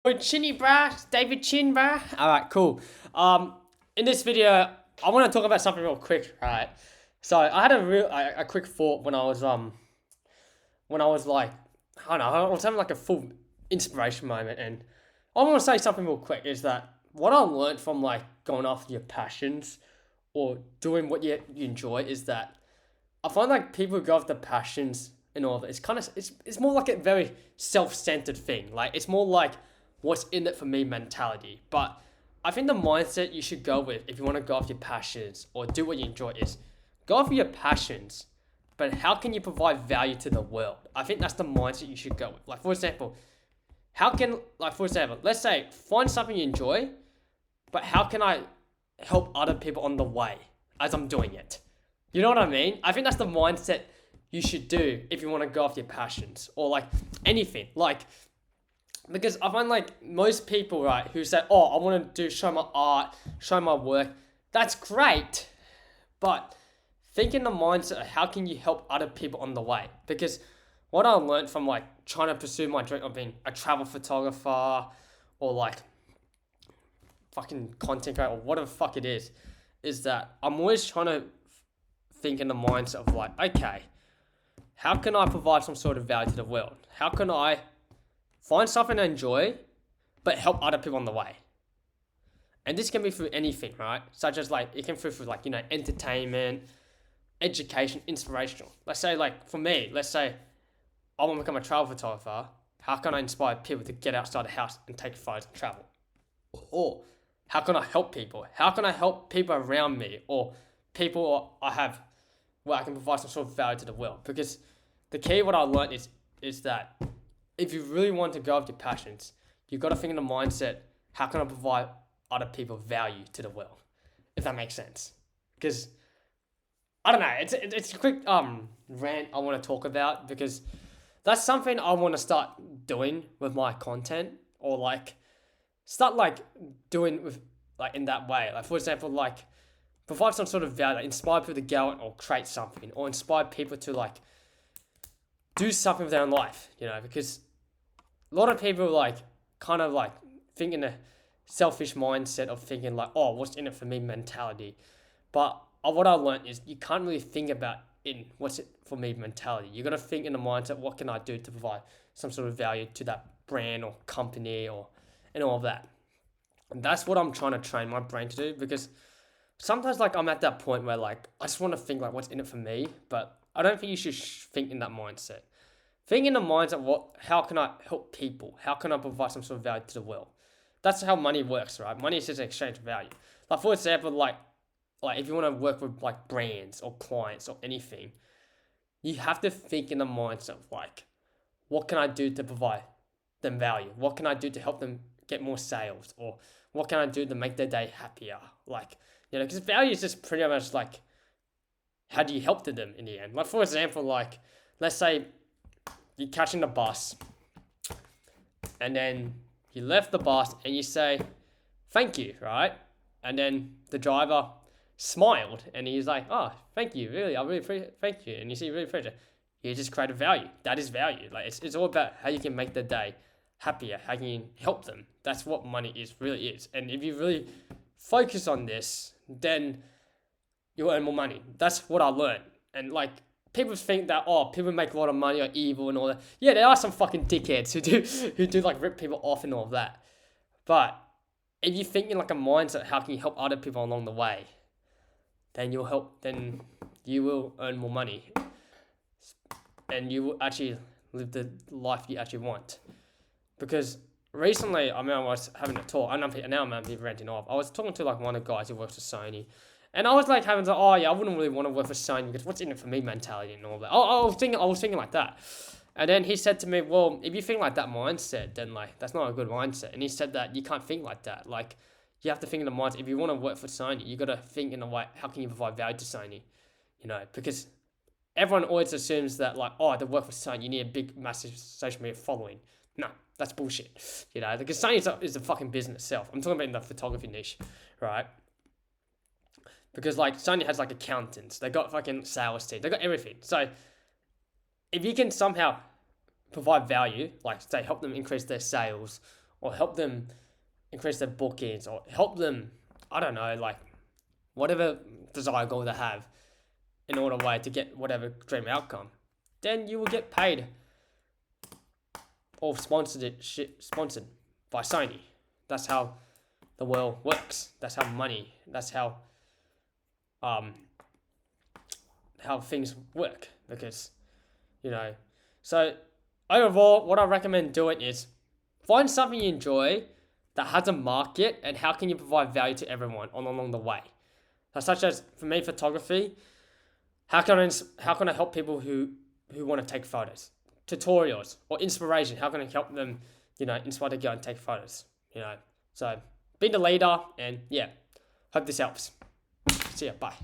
Chinny brah, David Chin brah. Alright, cool. In this video, I want to talk about something real quick, right? So I had a quick thought when I was like, I don't know, I was having like a full inspiration moment, and I want to say something real quick is that what I learned from like going after your passions or doing what you enjoy is that I find like people who go after passions and all of it, it's more like a very self-centered thing. Like it's more like what's in it for me mentality. But I think the mindset you should go with if you want to go after your passions or do what you enjoy is go after your passions, but how can you provide value to the world? I think that's the mindset you should go with. Like for example, let's say find something you enjoy, but how can I help other people on the way as I'm doing it? You know what I mean? I think that's the mindset you should do if you want to go after your passions or like anything. Like, because I find like most people, right, who say, oh, I want to show my art, show my work, that's great. But think in the mindset of how can you help other people on the way? Because what I learned from like trying to pursue my dream of being a travel photographer or like fucking content creator or whatever the fuck it is that I'm always trying to think in the mindset of like, okay, how can I provide some sort of value to the world? How can I find something I enjoy, but help other people on the way? And this can be through anything, right? Such as like, it can be through like, entertainment, education, inspirational. Let's say like, for me, let's say I want to become a travel photographer. How can I inspire people to get outside the house and take photos and travel? Or how can I help people? How can I help people around me or people I have where I can provide some sort of value to the world? Because the key, what I learned is that if you really want to go with your passions, you've got to think in the mindset, how can I provide other people value to the world? If that makes sense. Because I don't know, it's a quick rant I want to talk about because that's something I want to start doing with my content or like start like doing with like in that way. Like for example, like provide some sort of value, like inspire people to go out or create something, or inspire people to like do something with their own life. Because a lot of people like kind of like think in a selfish mindset of thinking like, oh, what's in it for me mentality. But what I learned is you can't really think about in what's it for me mentality. You got to think in the mindset, what can I do to provide some sort of value to that brand or company or and all of that. And that's what I'm trying to train my brain to do because sometimes like I'm at that point where like I just want to think like what's in it for me, but I don't think you should think in that mindset. Think in the mindset, how can I help people? How can I provide some sort of value to the world? That's how money works, right? Money is just an exchange of value. Like for example, like if you want to work with like brands or clients or anything, you have to think in the mindset of like, what can I do to provide them value? What can I do to help them get more sales? Or what can I do to make their day happier? Like, because value is just pretty much like, how do you help to them in the end? Like, for example, like, let's say you're catching the bus and then you left the bus and you say, thank you, right? And then the driver smiled and he's like, oh, thank you, really, I really appreciate, thank you. And you see, really appreciate it. You just create a value. That is value. Like it's all about how you can make their day happier, how you can help them. That's what money really is. And if you really focus on this, then you'll earn more money. That's what I learned. And like people think that people make a lot of money are evil and all that. Yeah, there are some fucking dickheads who do like rip people off and all of that. But if you think in like a mindset, how can you help other people along the way? Then you will earn more money. And you will actually live the life you actually want. Because recently, I was having a talk, and now I'm renting off. I was talking to like one of the guys who works for Sony, and I was like having to, oh yeah, I wouldn't really want to work for Sony because what's in it for me mentality and all that. I was thinking like that. And then he said to me, well, if you think like that mindset, then like that's not a good mindset. And he said that you can't think like that. Like you have to think in the mindset. If you want to work for Sony, you got to think in the way, how can you provide value to Sony? Because everyone always assumes that like, oh, to work for Sony, you need a big, massive social media following. No, that's bullshit. Because Sony is a fucking business itself. I'm talking about in the photography niche, right? Because like Sony has like accountants, they got fucking sales team, they got everything. So if you can somehow provide value, like say help them increase their sales or help them increase their bookings, or help them, I don't know, like whatever desired goal they have in order way to get whatever dream outcome, then you will get paid or sponsored by Sony. That's how the world works. That's how money. That's how things work. Because so overall, what I recommend doing is find something you enjoy that has a market, and how can you provide value to everyone along the way. Such as for me, photography. How can I help people who want to take photos? Tutorials or inspiration. How can I help them, inspire to go and take photos? So be the leader, and hope this helps. See ya. Bye.